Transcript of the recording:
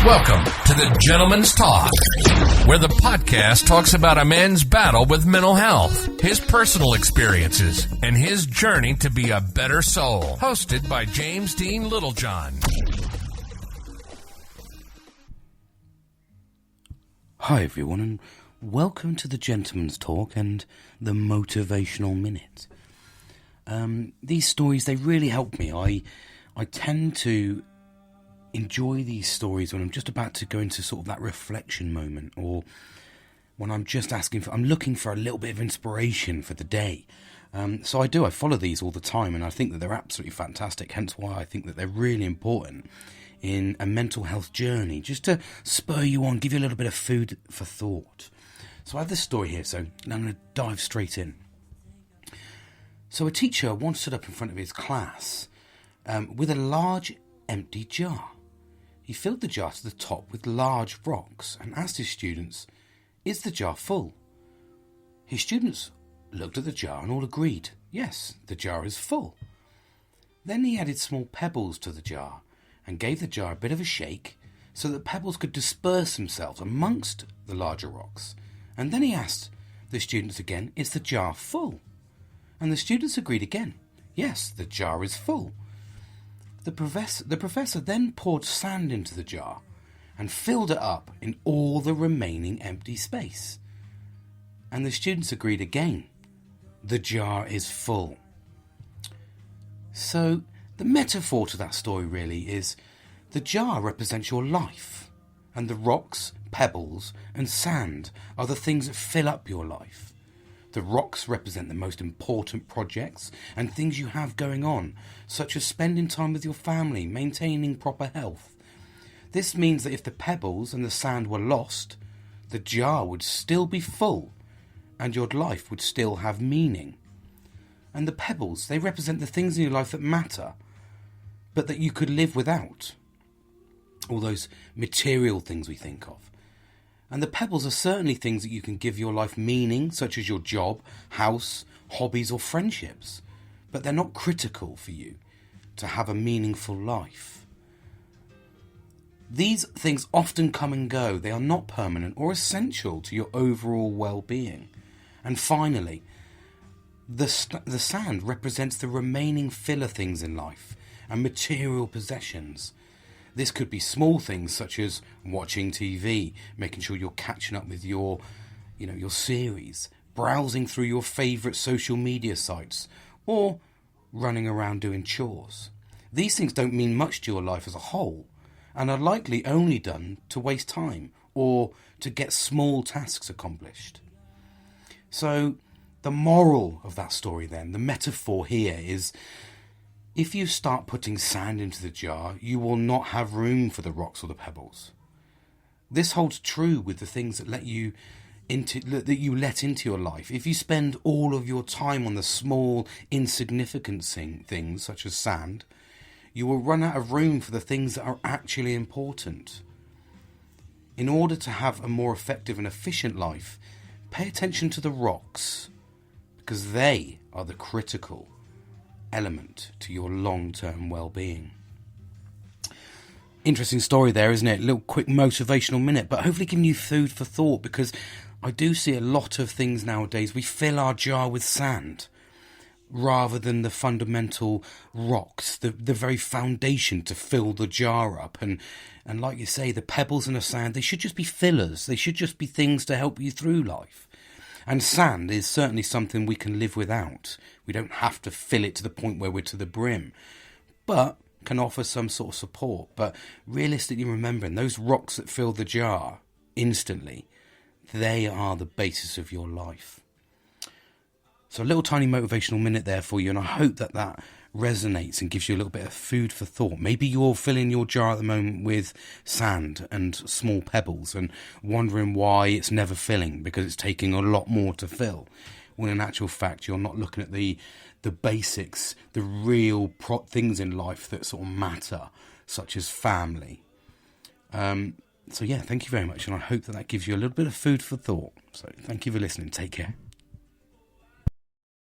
Welcome to the Gentleman's Talk, where the podcast talks about a man's battle with mental health, his personal experiences, and his journey to be a better soul. Hosted by James Dean Littlejohn. Hi everyone, and welcome to the Gentleman's Talk and the Motivational Minute. These stories, they really help me. I tend to enjoy these stories when I'm just about to go into sort of that reflection moment, or when I'm just I'm looking for a little bit of inspiration for the day. So I follow these all the time, and I think that they're absolutely fantastic, hence why I think that they're really important in a mental health journey, just to spur you on, give you a little bit of food for thought. So I have this story here, so now I'm going to dive straight in. So a teacher once stood up in front of his class with a large empty jar. He filled the jar to the top with large rocks and asked his students, "Is the jar full?" His students looked at the jar and all agreed, yes, the jar is full. Then he added small pebbles to the jar and gave the jar a bit of a shake so that pebbles could disperse themselves amongst the larger rocks. And then he asked the students again, "Is the jar full?" And the students agreed again, yes, the jar is full. The professor then poured sand into the jar and filled it up in all the remaining empty space. And the students agreed again, the jar is full. So the metaphor to that story really is the jar represents your life, and the rocks, pebbles and sand are the things that fill up your life. The rocks represent the most important projects and things you have going on, such as spending time with your family, maintaining proper health. This means that if the pebbles and the sand were lost, the jar would still be full and your life would still have meaning. And the pebbles, they represent the things in your life that matter, but that you could live without. All those material things we think of. And the pebbles are certainly things that you can give your life meaning, such as your job, house, hobbies or friendships. But they're not critical for you to have a meaningful life. These things often come and go. They are not permanent or essential to your overall well-being. And finally, the sand represents the remaining filler things in life and material possessions. This could be small things such as watching TV, making sure you're catching up with your series, browsing through your favourite social media sites, or running around doing chores. These things don't mean much to your life as a whole, and are likely only done to waste time or to get small tasks accomplished. So the moral of that story then, the metaphor here is, if you start putting sand into the jar, you will not have room for the rocks or the pebbles. This holds true with the things that you let into your life. If you spend all of your time on the small, insignificant things, such as sand, you will run out of room for the things that are actually important. In order to have a more effective and efficient life, pay attention to the rocks, because they are the critical element to your long-term well-being. Interesting story there, isn't it? A little quick motivational minute, but hopefully giving you food for thought, because I do see a lot of things nowadays. We fill our jar with sand rather than the fundamental rocks, the very foundation to fill the jar up. And like you say, the pebbles and the sand, they should just be fillers. They should just be things to help you through life. And sand is certainly something we can live without. We don't have to fill it to the point where we're to the brim, but can offer some sort of support. But realistically, remembering those rocks that fill the jar instantly, they are the basis of your life. So a little tiny motivational minute there for you, and I hope that resonates and gives you a little bit of food for thought. Maybe you're filling your jar at the moment with sand and small pebbles and wondering why it's never filling, because it's taking a lot more to fill, when in actual fact you're not looking at the basics, the real things in life that sort of matter, such as family. So yeah, thank you very much, and I hope that gives you a little bit of food for thought. So thank you for listening. Take care.